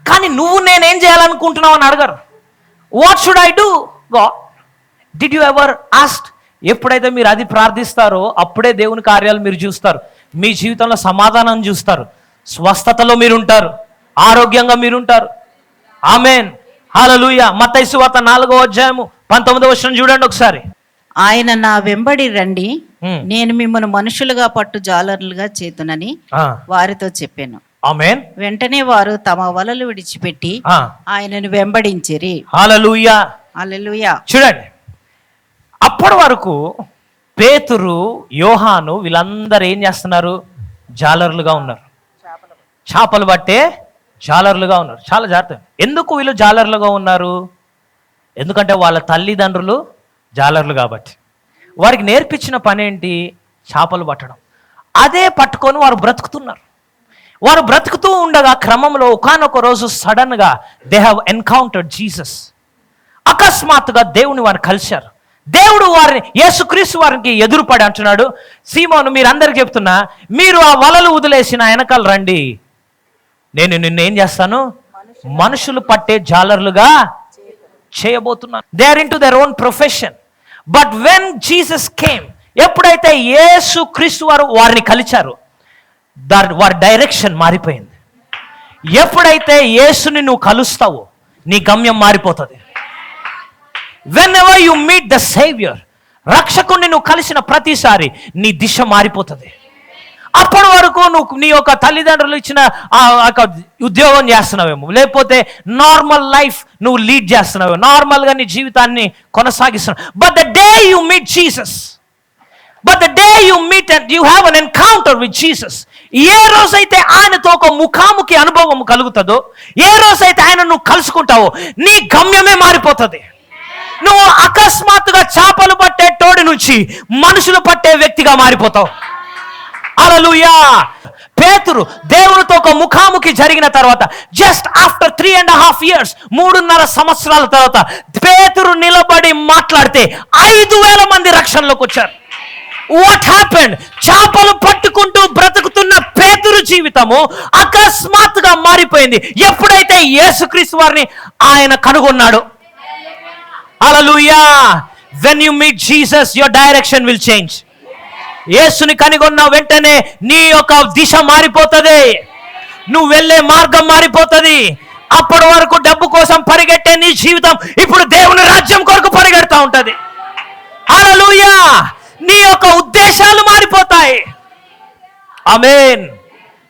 కానీ నువ్వు నేనేం చేయాలనుకుంటున్నావు అని అడగరు. What should I do God? Did you ever ask? ఎప్పుడైతే మీరు అది ప్రార్థిస్తారో అప్పుడే దేవుని కార్యాలు మీరు చూస్తారు, మీ జీవితంలో సమాధానం చూస్తారు, స్వస్థతలో మీరుంటారు, ఆరోగ్యంగా మీరుంటారు. ఆమేన్. హల్లెలూయా. మత్తయి సువార్త 4:19 చూడండి ఒకసారి. ఆయన నా వెంబడి రండి, నేను మిమ్మల్ని మనుషులుగా పట్టు జాలరులుగా చేతునని వారితో చెప్పాను. ఆమేన్. వెంటనే వారు తమ వలలు విడిచిపెట్టి ఆయనను వెంబడించిరి. హల్లెలూయా. హల్లెలూయా. చూడండి, అప్పటి వరకు పేతురు, యోహాను వీళ్ళందరూ ఏం చేస్తున్నారు, జాలరులుగా ఉన్నారు, చేపలు పట్టే జాలరులుగా ఉన్నారు. చాలా జాగ్రత్త. ఎందుకు వీళ్ళు జాలరులుగా ఉన్నారు? ఎందుకంటే వాళ్ళ తల్లిదండ్రులు జాలర్లు కాబట్టి. వారికి నేర్పించిన పని ఏంటి? చేపలు పట్టడం. అదే పట్టుకొని వారు బ్రతుకుతున్నారు. వారు బ్రతుకుతూ ఉండగా క్రమంలో ఒకానొక రోజు సడన్గా దే హ్యావ్ ఎన్కౌంటర్డ్ జీసస్. అకస్మాత్తుగా దేవుని వారు కలిశారు. దేవుడు వారిని, యేసుక్రీస్తు వారికి ఎదురుపడి అంటున్నాడు, సీమోను మీరందరికీ చెప్తున్నా, మీరు ఆ వలలు వదిలేసి నా వెనకాల రండి, నేను నిన్ను ఏం చేస్తాను, మనుషులు పట్టే జాలర్లుగా చేయబోతున్నాను. They are into their own profession. But when Jesus came, ఎప్పుడైతే యేసు క్రీస్తు వారు వారిని కలిచారు, వారి డైరెక్షన్ మారిపోయింది. ఎప్పుడైతే యేసుని నువ్వు కలుస్తావో నీ గమ్యం మారిపోతుంది. Whenever you meet the saviour, రక్షకుడిని నువ్వు కలిసిన ప్రతిసారి నీ దిశ మారిపోతుంది. అప్పటి వరకు నువ్వు నీ యొక్క తల్లిదండ్రులు ఇచ్చిన ఆ యొక్క ఉద్యోగం చేస్తున్నావేమో, లేకపోతే నార్మల్ లైఫ్ నువ్వు లీడ్ చేస్తున్నావు, నార్మల్గా నీ జీవితాన్ని కొనసాగిస్తున్నావు. But the day you meet Jesus, but the day you meet and you have an encounter with Jesus, ఏ రోజైతే ఆయనతో ఒక ముఖాముఖి అనుభవం కలుగుతుందో, ఏ రోజైతే ఆయన నువ్వు కలుసుకుంటావో, నీ గమ్యమే మారిపోతుంది. నువ్వు అకస్మాత్తుగా చేపలు పట్టే తోడి నుంచి మనుషులు పట్టే వ్యక్తిగా మారిపోతావు. హల్లెలూయా. పేతురు దేవునితో ఒక ముఖాముఖి జరిగిన తర్వాత, జస్ట్ ఆఫ్టర్ 3.5 years, 3.5 సంవత్సరాల తర్వాత పేతురు నిలబడి మాట్లాడితే 5,000 మంది రక్షణలోకి వచ్చారు. What happened? చేపలు పట్టుకుంటూ బ్రతుకుతున్న పేతురు జీవితము అకస్మాత్తుగా మారిపోయింది ఎప్పుడైతే యేసుక్రీస్తు వారిని ఆయన కనుగొన్నాడు. Hallelujah. When you meet Jesus your direction will change. యేసుని కనుగొన్న వెంటనే నీ యొక్క దిశ మారిపోతుంది, నువ్వు వెళ్ళే మార్గం మారిపోతుంది. అప్పటి వరకు డబ్బు కోసం పరిగెట్టే నీ జీవితం ఇప్పుడు దేవుని రాజ్యం కొరకు పరిగెడతా ఉంటది. హల్లెలూయా. నీ యొక్క ఉద్దేశాలు మారిపోతాయి. ఆమేన్.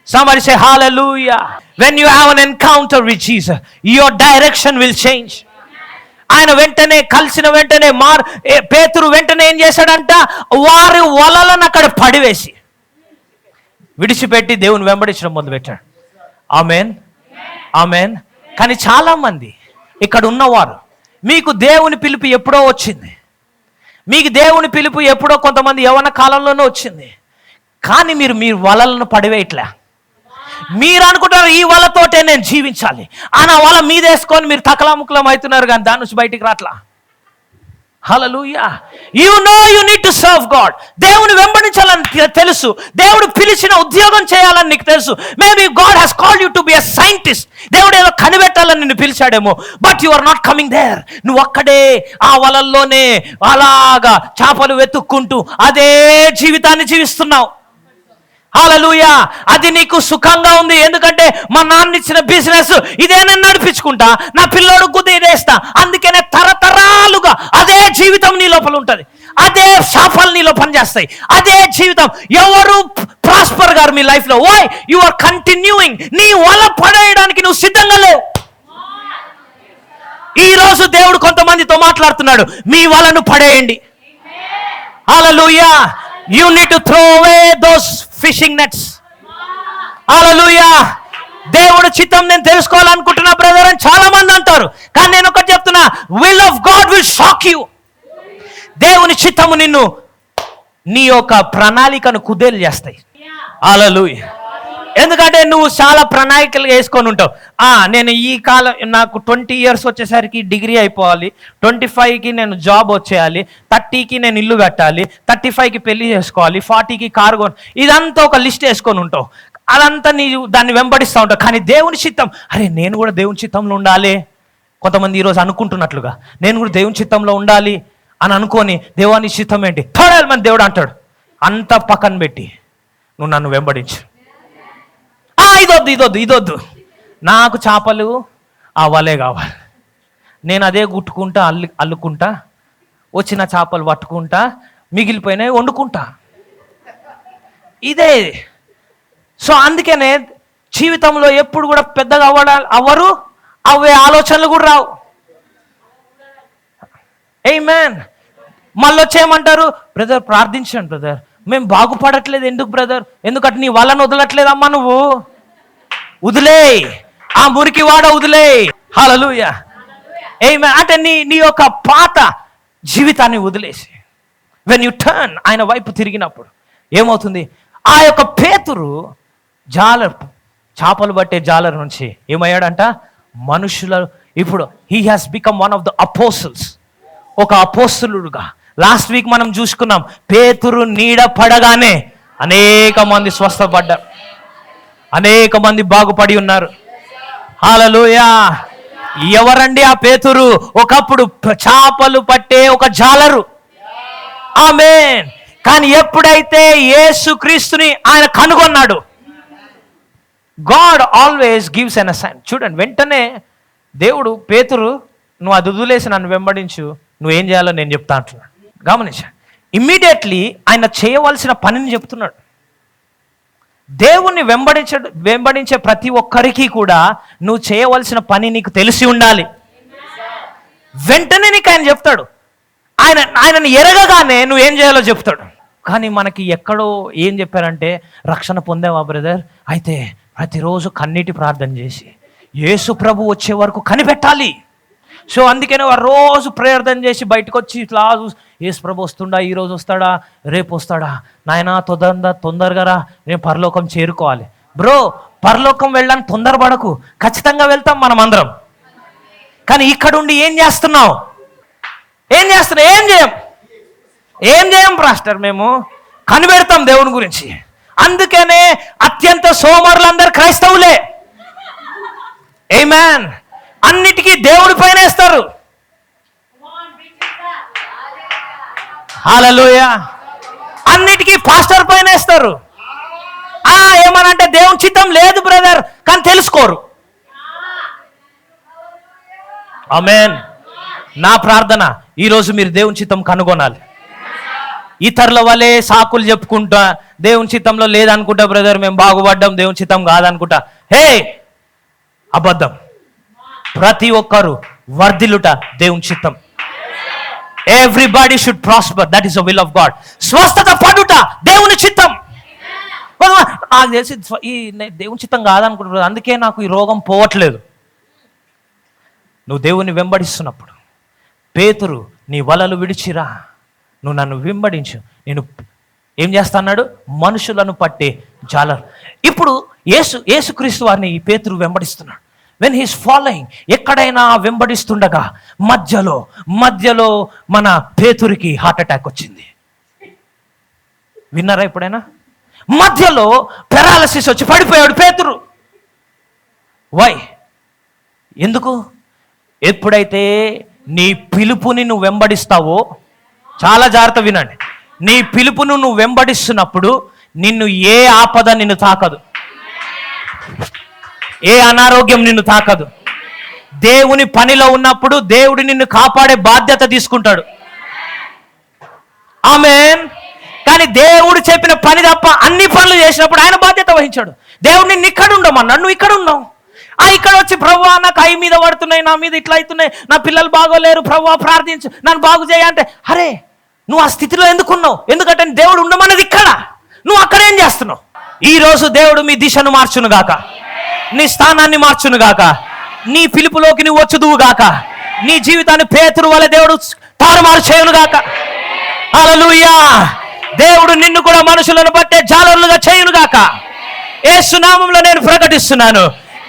Somebody say hallelujah. When you have an encounter with Jesus, your direction will change. ఆయన వెంటనే కలిసిన వెంటనే పేతురు వెంటనే ఏం చేశాడంట? వారి వలలను అక్కడ పడివేసి విడిచిపెట్టి దేవుని వెంబడించడం మొదలుపెట్టాడు. ఆమేన్, ఆమేన్. కానీ చాలా మంది ఇక్కడ ఉన్నవారు, మీకు దేవుని పిలుపు ఎప్పుడో వచ్చింది, మీకు దేవుని పిలుపు ఎప్పుడో కొంతమంది యవ్వన కాలంలోనే వచ్చింది, కానీ మీరు వలలను పడివేయట్లే. మీరు అనుకుంటారు ఈ వలతోటే నేను జీవించాలి, ఆ వల మీదేసుకొని మీరు తకలాముకలం అవుతున్నారు, కానీ దాని నుంచి బయటికి రాట్లా. Hallelujah. You know you need to serve God. దేవుని వెంబడించాలని తెలుసు, దేవుడు పిలిచిన ఉద్యోగం చేయాలని నీకు తెలుసు. Maybe God has called you to be a scientist. దేవుడు ఏదో కనిపెట్టాలని నిన్ను పిలిచాడేమో, but you are not coming there. నువ్వు అక్కడే ఆ వలల్లోనే అలాగా చేపలు వెతుక్కుంటూ అదే జీవితాన్ని జీవిస్తున్నావు. హల్లెలూయా. అది నీకు సుఖంగా ఉంది, ఎందుకంటే మా నాన్న ఇచ్చిన బిజినెస్ ఇదే నేను నడిపించుకుంటా, నా పిల్లోడు గుద్ద ఇదేస్తా, అందుకనే తరతరాలుగా అదే జీవితం నీ లోపల ఉంటుంది, అదే శాపాలు నీలో పనిచేస్తాయి, అదే జీవితం. ఎవరు ప్రాస్పర్ గారు మీ లైఫ్ లో? Why you are continuing. నీ వల పడేయడానికి నువ్వు సిద్ధంగా లేవు. ఈ రోజు దేవుడు కొంతమందితో మాట్లాడుతున్నాడు, మీ వలను పడేయండి. హల్లెలూయా. You need to throw away those fishing nets. Hallelujah. దేవుడు చిత్తం నేను తెలుసుకోవాలనుకుంటున్నా బ్రదర్ అని చాలా మంది అంటారు, కానీ నేను ఒకటి చెప్తున్నా, will of God will shock you. దేవుని చిత్తము నిన్ను నీ యొక్క ప్రణాళికను కుదేలు చేస్తాయి. హల్లెలూయా. ఎందుకంటే నువ్వు చాలా ప్రణాళికలు వేసుకొని ఉంటావు. నేను ఈ కాలం నాకు 20 years వచ్చేసరికి డిగ్రీ అయిపోవాలి, 25కి నేను జాబ్ వచ్చేయాలి, 30కి నేను ఇల్లు కట్టాలి, 35కి పెళ్లి చేసుకోవాలి, 40కి కారు కొని, ఇదంతా ఒక లిస్ట్ వేసుకొని ఉంటావు. అదంతా నీ దాన్ని వెంబడిస్తూ ఉంటావు. కానీ దేవుని చిత్తం, అరే నేను కూడా దేవుని చిత్తంలో ఉండాలి. కొంతమంది ఈరోజు అనుకుంటున్నట్లుగా నేను కూడా దేవుని చిత్తంలో ఉండాలి అని అనుకొని, దేవాని చిత్తం ఏంటి? థర్డ్ మంది దేవుడు అంటాడు, అంత పక్కన పెట్టి నువ్వు నన్ను వెంబడించు. ఇదొద్దు, నాకు చేపలు ఆ వలే కావాలి, నేను అదే గుట్టుకుంటా అల్లుకుంటా, వచ్చిన చేపలు పట్టుకుంటా, మిగిలిపోయినాయి వండుకుంటా, ఇదే. సో అందుకనే జీవితంలో ఎప్పుడు కూడా పెద్దగా అవ్వరు, అవే ఆలోచనలు కూడా రావు. ఆమేన్. మళ్ళీ వచ్చేయమంటారు, బ్రదర్ ప్రార్థించండి బ్రదర్, మేము బాగుపడట్లేదు. ఎందుకు బ్రదర్? ఎందుకంటే నీ వలను వదలట్లేదమ్మా, నువ్వు వదిలే, ఆ మురికి వాడ వదిలే. హల్లెలూయా. ఆమేన్. అంటే నీ యొక్క పాత జీవితాన్ని వదిలేసి వెన్ యు టర్న్, ఆయన వైపు తిరిగినప్పుడు ఏమవుతుంది? ఆ యొక్క పేతురు చేపలు పట్టే జాలర్ నుంచి ఏమయ్యాడంట? మనుషుల ఇప్పుడు he has become one of the apostles, ఒక అపోస్తలుడుగా. లాస్ట్ వీక్ మనం చూసుకున్నాం, పేతురు నీడ పడగానే అనేక మంది స్వస్థపడ్డారు, అనేక మంది బాగుపడి ఉన్నారు. హల్లెలూయా. ఎవరండి ఆ పేతురు? ఒకప్పుడు చేపలు పట్టే ఒక జాలరు. ఆమేన్. కానీ ఎప్పుడైతే యేసుక్రీస్తుని ఆయన కనుగొన్నాడు, గాడ్ ఆల్వేస్ గివ్స్ ఎన్ అసైన్. చూడండి, వెంటనే దేవుడు, పేతురు నువ్వు అది వదిలేసి నన్ను వెంబడించు, నువ్వేం చేయాలో నేను చెప్తా అంటున్నాడు. గమనించా, ఇమ్మీడియట్లీ ఆయన చేయవలసిన పనిని చెప్తున్నాడు. దేవుణ్ణి వెంబడించే ప్రతి ఒక్కరికి కూడా నువ్వు చేయవలసిన పని నీకు తెలిసి ఉండాలి. వెంటనే నీకు ఆయన చెప్తాడు. ఆయనను ఎరగగానే నువ్వు ఏం చేయాలో చెప్తాడు. కానీ మనకి ఎక్కడో ఏం చెప్పారంటే, రక్షణ పొందావా బ్రదర్, అయితే ప్రతిరోజు కన్నీటి ప్రార్థన చేసి యేసు ప్రభు వచ్చే వరకు కనిపెట్టాలి. సో అందుకనే వారు రోజు ప్రార్థన చేసి బయటకు వచ్చి ఇట్లా యేసు ప్రభు వస్తుండా, ఈరోజు వస్తాడా, రేపు వస్తాడా, నాయనా తొందరగా రా, నేను పరలోకం చేరుకోవాలి. బ్రో, పరలోకం వెళ్ళడానికి తొందరపడకు, ఖచ్చితంగా వెళ్తాం మనం అందరం. కానీ ఇక్కడుండి ఏం చేస్తున్నావు? ఏం చేయం పాస్టర్, మేము కనిపెడతాం దేవుని గురించి. అందుకనే అత్యంత సోమరులందరూ క్రైస్తవులే. ఆమేన్. అన్నిటికీ దేవుడి పైన వేస్తారు. హల్లెలూయా. అన్నిటికీ పాస్టర్ పైన వేస్తారు. ఏమనంటే దేవుని చిత్తం లేదు బ్రదర్, కానీ తెలుసుకోరు. ఆమేన్. నా ప్రార్థన, ఈరోజు మీరు దేవుని చిత్తం కనుగొనాలి. ఇతరుల వలె సాకులు చెప్పుకుంటా దేవుని చిత్తంలో లేదనుకుంటా బ్రదర్, మేము బాగుపడ్డాం, దేవుని చిత్తం కాదనుకుంటా. హే, అబద్ధం. ప్రతి ఒక్కరు వర్ధిల్లుట దేవుని చిత్తం. Everybody should prosper, that is the will of God. స్వస్థత పడుట దేవుని చిత్తం. నాకు తెలిసి ఈ దేవుని చిత్తం కాదనుకుంటున్నా, అందుకే నాకు ఈ రోగం పోవట్లేదు. నువ్వు దేవుని వెంబడిస్తున్నప్పుడు, పేతురు నీ వలలు విడిచిరా, నువ్వు నన్ను వెంబడించు, నేను ఏం చేస్తాన్నాడు? మనుషులను పట్టే జాలరు. ఇప్పుడు యేసుక్రీస్తు వారిని ఈ పేతురు వెంబడిస్తున్నాడు. వెన్ హీస్ ఫాలోయింగ్, ఎక్కడైనా వెంబడిస్తుండగా మధ్యలో మన పేతురికి హార్ట్ అటాక్ వచ్చింది. విన్నారా ఎప్పుడైనా? మధ్యలో పెరాలసిస్ వచ్చి పడిపోయాడు పేతురు. వై? ఎందుకు? ఎప్పుడైతే నీ పిలుపుని నువ్వు వెంబడిస్తావో, చాలా జాగ్రత్త వినండి, నీ పిలుపును నువ్వు వెంబడిస్తున్నప్పుడు నిన్ను ఏ ఆపద నిన్ను తాకదు, ఏ అనారోగ్యం నిన్ను తాకదు. దేవుని పనిలో ఉన్నప్పుడు దేవుడు నిన్ను కాపాడే బాధ్యత తీసుకుంటాడు. ఆమేన్. కానీ దేవుడు చెప్పిన పని తప్ప అన్ని పనులు చేసినప్పుడు ఆయన బాధ్యత వహించాడు. దేవుడు నిన్ను ఇక్కడ ఉండమన్నాడు, నువ్వు ఇక్కడ ఉన్నావు. ఇక్కడ వచ్చి ప్రభువా నాకు ఐ మీద పడుతున్నాయి, నా మీద ఇట్లా అవుతున్నాయి, నా పిల్లలు బాగోలేరు, ప్రభువా ప్రార్థించు, నన్ను బాగు చేయంటే, అరే నువ్వు ఆ స్థితిలో ఎందుకున్నావు? ఎందుకంటే దేవుడు ఉండమన్నది ఇక్కడ, నువ్వు అక్కడ ఏం చేస్తున్నావు? ఈరోజు దేవుడు మీ దిశను మార్చును గాక, నీ స్థానాన్ని మార్చును గాక, నీ పిలుపులోకి నువ్వు వచ్చుదువు గాక, నీ జీవితాన్ని పేతురు వలె దేవుడు తారుమారు చేయును గాక. హల్లెలూయా. దేవుడు నిన్ను కూడా మనుషులను బట్టే జాలరులుగా చేయును గాక. యేసు నామములో నేను ప్రకటిస్తున్నాను,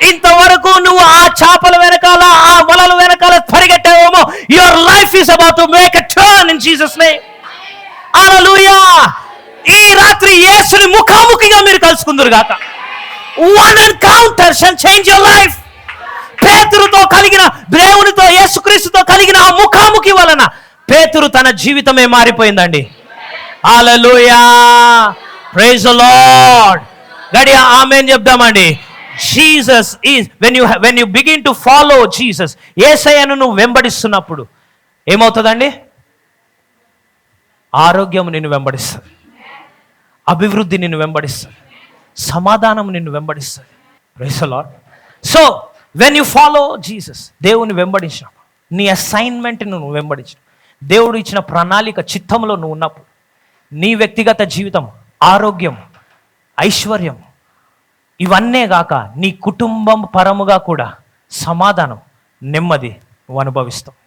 ఇంతవరకు నువ్వు ఆ చేపల వెనకాల, ఆ వలల వెనకాల పరిగెట్టావేమో, your life is about to make a turn in Jesus name. Hallelujah. ఈ రాత్రి యేసుని ముఖాముఖిగా మీరు కలుసుకుందురు గాక. One encounter shall change your life. పేతురుతో కలిగిన, దేవునితో యేసుక్రీస్తుతో కలిగిన ఆ ముఖాముఖి వలన పేతురు తన జీవితమే మారిపోయిందండి. హల్లెలూయా. Praise the Lord. గట్టిగా amen చెప్దామండి. Jesus is, when you begin to follow Jesus, యేసయ్యను నువ్వు వెంబడిస్తున్నప్పుడు ఏమవుతుందండి? ఆరోగ్యం నిన్ను వెంబడిస్తుంది, అభివృద్ధి నిన్ను వెంబడిస్తుంది, సమాధానం నిన్ను వెంబడిస్తుంది. Praise the Lord. So when you follow Jesus, దేవుని వెంబడించినప్పుడు, నీ అసైన్మెంట్ నువ్వు వెంబడించిన, దేవుడు ఇచ్చిన ప్రణాళిక చిత్తంలో నువ్వు ఉన్నప్పుడు, నీ వ్యక్తిగత జీవితం, ఆరోగ్యం, ఐశ్వర్యం, ఇవన్నే గాక నీ కుటుంబం పరముగా కూడా సమాధానం, నెమ్మది నువ్వు అనుభవిస్తావు.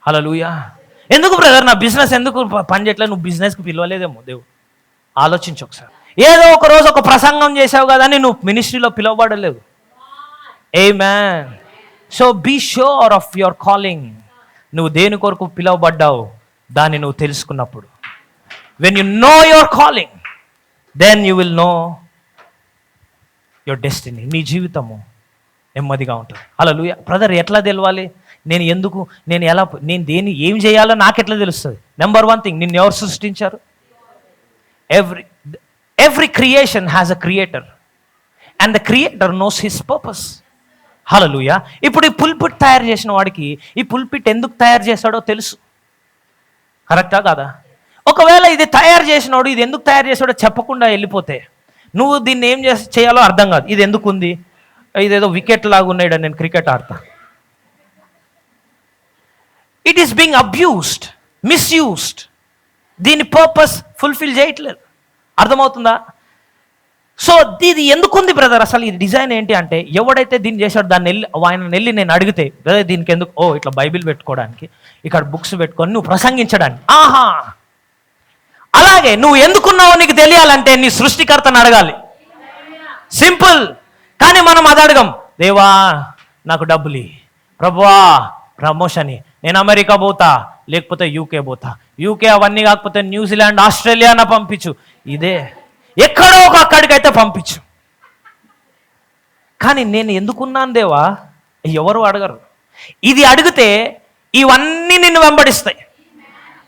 హల్లెలూయా. ఎందుకు బ్రదర్ నా బిజినెస్ ఎందుకు పని చేయట్లేదు? నువ్వు బిజినెస్కి పిలవలేదేమో దేవుడు. ఆలోచించు ఒకసారి. ఏదో ఒక రోజు ఒక ప్రసంగం చేసావు కదా అని నువ్వు మినిస్ట్రీలో పిలువబడలేదు. Amen. So be sure of your calling. నువ్వు దేని కొరకు పిలువబడ్డావు దాన్ని నువ్వు తెలుసుకున్నప్పుడు, when you know your calling, then you will know your destiny. నీ జీవితము నెమ్మదిగా ఉంటుంది. హల్లెలూయా. బ్రదర్ ఎట్లా తెలవాలి? నేను దేని ఏం చేయాలో నాకెట్లా తెలుస్తుంది? నెంబర్ 1 థింగ్, నిన్ను ఎవరు సృష్టించారు? Every creation has a creator and the creator knows his purpose. Hallelujah. ఇప్పుడు ఈ పుల్పిట్ తయారు చేసిన వాడికి ఈ పుల్పిట్ ఎందుకు తయారు చేశాడో తెలుసు. కరెక్టా కాదా? ఒకవేళ ఇది తయారు చేసినోడు ఇది ఎందుకు తయారు చేశాడో చెప్పకుండా వెళ్ళిపోతే నువ్వు దీన్ని ఏం చేయాలో అర్థం కాదు. ఇది ఎందుకు ఉంది, ఇదేదో వికెట్ లాగా ఉన్నాడు, నేను క్రికెట్ ఆడతా. It is being abused, misused. దీని పర్పస్ ఫుల్ఫిల్ చేయట్లేదు. అర్థమవుతుందా? సో ఇది ఎందుకుంది బ్రదర్, అసలు ఈ డిజైన్ ఏంటి అంటే, ఎవడైతే దీన్ని చేశాడు దాన్ని ఆయన వెళ్ళి నేను అడిగితే, బ్రదర్ దీనికి ఎందుకు, ఇట్లా బైబిల్ పెట్టుకోవడానికి, ఇక్కడ బుక్స్ పెట్టుకొని నువ్వు ప్రసంగించడానికి. ఆహా, అలాగే నువ్వు ఎందుకున్నావో నీకు తెలియాలంటే నీ సృష్టికర్తను అడగాలి. సింపుల్. కానీ మనం అది అడగం. దేవా నాకు డబ్బులు, ప్రభువా ప్రమోషన్, నేను అమెరికా పోతా, లేకపోతే యూకే పోతా, యూకే అవన్నీ కాకపోతే న్యూజిలాండ్, ఆస్ట్రేలియా పంపించు, ఇదే ఎక్కడో ఒక అక్కడికైతే పంపించు. కానీ నేను ఎందుకున్నాను దేవా, ఎవరు అడగరు. ఇది అడిగితే ఇవన్నీ నిన్ను వెంబడిస్తాయి,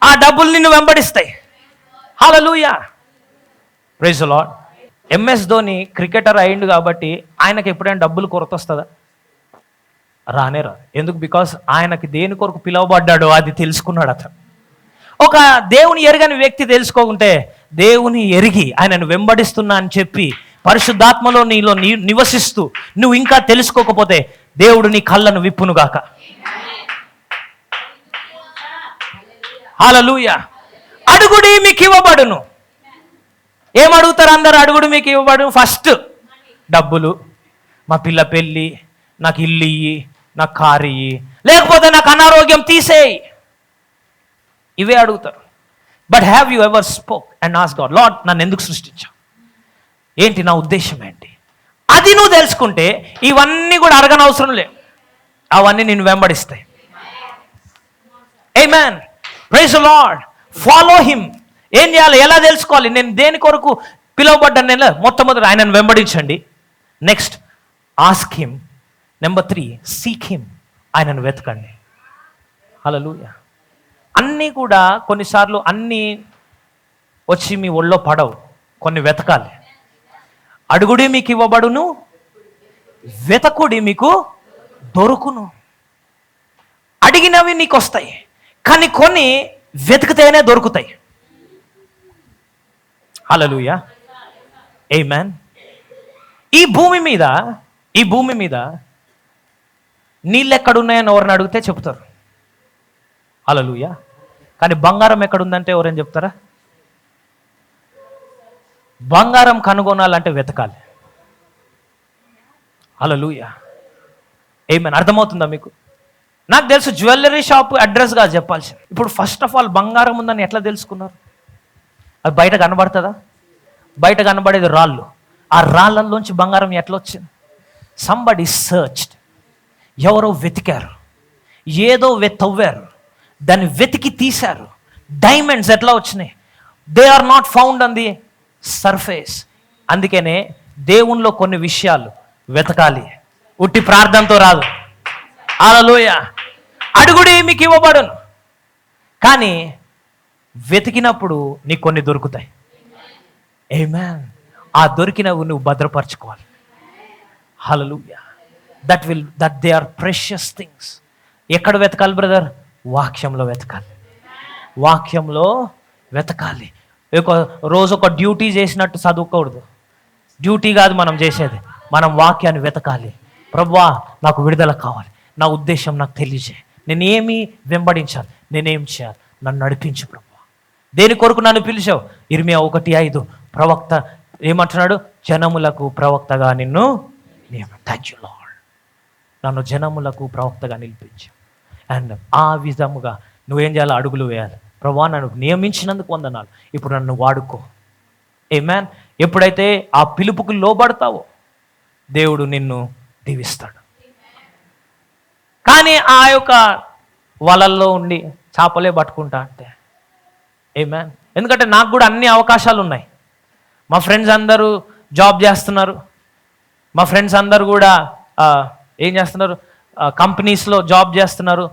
ఆ డబ్బులు నిన్ను వెంబడిస్తాయి. Hallelujah, praise the Lord. MS Dhoni cricketer అయిండు కాబట్టి ఆయనకి ఎప్పుడైనా డబ్బులు కొరత వస్తుందా? రానే రాదు. ఎందుకు? బికాస్ ఆయనకి దేని కొరకు పిలువబడ్డాడో అది తెలుసుకున్నాడు అతను. ఒక దేవుని ఎరగని వ్యక్తి తెలుసుకోకుంటే, దేవుని ఎరిగి ఆయనను వెంబడిస్తున్నా అని చెప్పి పరిశుద్ధాత్మలో నీలో నివసిస్తూ నువ్వు ఇంకా తెలుసుకోకపోతే దేవుడు నీ కళ్ళను విప్పునుగాక. హల్లెలూయా. అడుగుడి మీకు ఇవ్వబడును. ఏమడుగుతారు అందరు? అడుగుడు మీకు ఇవ్వబడును. ఫస్ట్ డబ్బులు, మా పిల్ల పెళ్ళి, నాకు ఇల్లు ఇయ్యి, నాకు కారు ఇయ్యి, లేకపోతే నాకు అనారోగ్యం తీసేయి, ఇవే అడుగుతారు. But have you ever spoke and ask God, lord నన్ను ఎందుకు సృష్టించావు, ఏంటి నా ఉద్దేశం ఏంటి? అది నువ్వు తెలుసుకుంటే ఇవన్నీ కూడా అడగనవసరం లేదు, అవన్నీ నిన్ను వెంబడిస్తాయి. Amen, praise the Lord. Follow him. ఏం చేయాలి, ఎలా తెలుసుకోవాలి, నేను దేని కొరకు పిలువబడ్డాను? నేను మొట్టమొదటి ఆయనను వెంబడించండి. Next ask him. Number 3 seek him. ఆయనను వెతకండి. హల్లెలూయా. అన్నీ కూడా కొన్నిసార్లు అన్నీ వచ్చి మీ ఒళ్ళో పడవు, కొన్ని వెతకాలి. అడుగుడి మీకు ఇవ్వబడును, వెతకుడి మీకు దొరుకును. అడిగినవి నీకు వస్తాయి, కానీ కొన్ని వెతికితేనే దొరుకుతాయి. హల్లెలూయా, ఆమేన్. ఈ భూమి మీద నీళ్ళు ఎక్కడున్నాయని ఎవరిని అడిగితే చెప్తారు. హల్లెలూయా. కానీ బంగారం ఎక్కడుందంటే ఎవరైనా చెప్తారా? బంగారం కనుగొనాలంటే వెతకాలి. హల్లెలూయా, ఆమేన్. అర్థమవుతుందా మీకు? నాకు తెలుసు జ్యువెలరీ షాప్ అడ్రస్ కాదు చెప్పాల్సింది. ఇప్పుడు ఫస్ట్ ఆఫ్ ఆల్ బంగారం ఉందని ఎట్లా తెలుసుకున్నారు? అది బయట కనబడుతుందా? బయట కనబడేది రాళ్ళు. ఆ రాళ్ళల్లోంచి బంగారం ఎట్లా వచ్చింది? Somebody searched. ఎవరో వెతికారు, ఏదో తవ్వారు, దాన్ని వెతికి తీశారు. డైమండ్స్ ఎట్లా వచ్చినాయి? They are not found on the surface. అందుకనే దేవునిలో కొన్ని విషయాలు వెతకాలి, ఉట్టి ప్రార్థనతో రాదు. హల్లెలూయా. అడుగుడి మీకు ఇవ్వబడును. కానీ వెతికినప్పుడు నీకు కొన్ని దొరుకుతాయి. ఆమేన్. ఆ దొరికినవి నువ్వు భద్రపరచుకోవాలి. Hallelujah. That they are precious things. ఎక్కడ వెతకాలి బ్రదర్? వాక్యంలో వెతకాలి. వాక్యంలో వెతకాలి. రోజు ఒక డ్యూటీ చేసినట్టు చదువుకోకూడదు. డ్యూటీ కాదు మనం చేసేది, మనం వాక్యాన్ని వెతకాలి. ప్రభువా నాకు విడుదల కావాలి, నా ఉద్దేశం నాకు తెలియజేయి, నేను ఏమి వెంబడించాలి, నేనేం చేయాలి, నన్ను నడిపించు ప్రభువా. దేని కొరకు నన్ను పిలిచావు? ఇర్మియా 1:5 ప్రవక్త ఏమంటున్నాడు? జనములకు ప్రవక్తగా నిన్ను థ్యాంక్ యూ లార్డ్, నన్ను జనములకు ప్రవక్తగా నిలిపించావు. అండ్ ఆ విధముగా నువ్వేం చేయాలి? అడుగులు వేయాలి. ప్రభువా నన్ను నియమించినందుకు వందనాలు, ఇప్పుడు నన్ను వాడుకో. ఆమేన్. ఎప్పుడైతే ఆ పిలుపుకు లోబడతావో దేవుడు నిన్ను దీవిస్తాడు. కానీ ఆ యొక్క వలల్లో ఉండి చేపలే పట్టుకుంటా అంటే ఆమేన్. ఎందుకంటే నాకు కూడా అన్ని అవకాశాలు ఉన్నాయి. మా ఫ్రెండ్స్ అందరూ జాబ్ చేస్తున్నారు, మా ఫ్రెండ్స్ అందరూ కూడా ఏం చేస్తున్నారు? కంపెనీస్లో జాబ్ చేస్తున్నారు,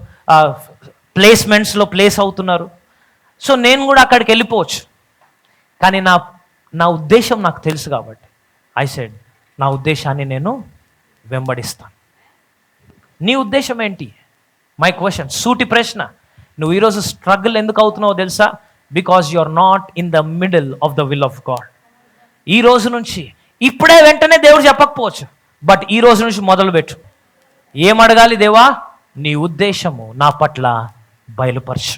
ప్లేస్మెంట్స్లో ప్లేస్ అవుతున్నారు. సో నేను కూడా అక్కడికి వెళ్ళిపోవచ్చు. కానీ నా ఉద్దేశం నాకు తెలుసు కాబట్టి ఐ సెడ్ నా ఉద్దేశాన్ని నేను వెంబడిస్తాను. నీ ఉద్దేశం ఏంటి? మై క్వశ్చన్, సూటి ప్రశ్న. నువ్వు ఈరోజు స్ట్రగుల్ ఎందుకు అవుతున్నావో తెలుసా? Because you are not in the middle of the will of God. ఈ రోజు నుంచి ఇప్పుడే వెంటనే దేవుడు చెప్పకపోవచ్చు, బట్ ఈ రోజు నుంచి మొదలుపెట్టు. ఏం అడగాలి? దేవా, నీ ఉద్దేశము నా పట్ల బయలుపరచు.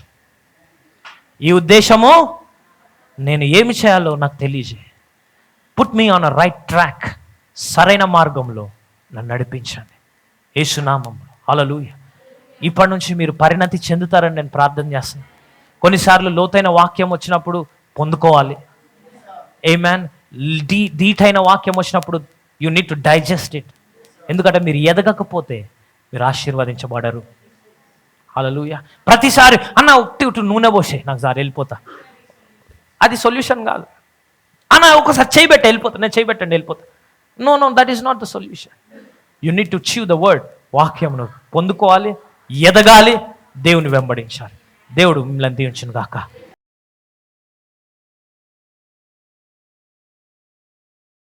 ఈ ఉద్దేశము నేను ఏమి చేయాలో నాకు తెలియజేయి. Put me on a right track. సరైన మార్గంలో నన్ను నడిపించండి యేసునామములో. హల్లెలూయా. ఇప్పటి నుంచి మీరు పరిణతి చెందుతారని నేను ప్రార్థన చేస్తున్నాను. కొన్నిసార్లు లోతైన వాక్యం వచ్చినప్పుడు పొందుకోవాలి. ఆమేన్. దీటైన వాక్యం వచ్చినప్పుడు you need to digest it. ఎందుకంటే మీరు ఎదగకపోతే మీరు ఆశీర్వదించబడరు. హల్లెలూయా. ప్రతిసారి అన్న ఉట్టి నూనె పోసే నాకు సార్ వెళ్ళిపోతా, అది సొల్యూషన్ కాదు. అన్న ఒకసారి చేయబెట్టి వెళ్ళిపోతా, నేను చేయబెట్టండి వెళ్ళిపోతా. No no, that is not the solution. You need to achieve the word. వాక్యమును పొందుకోవాలి, ఎదగాలి, దేవుని వెంబడించాలి. దేవుడు మిమ్మల్ని దీవించును గాక.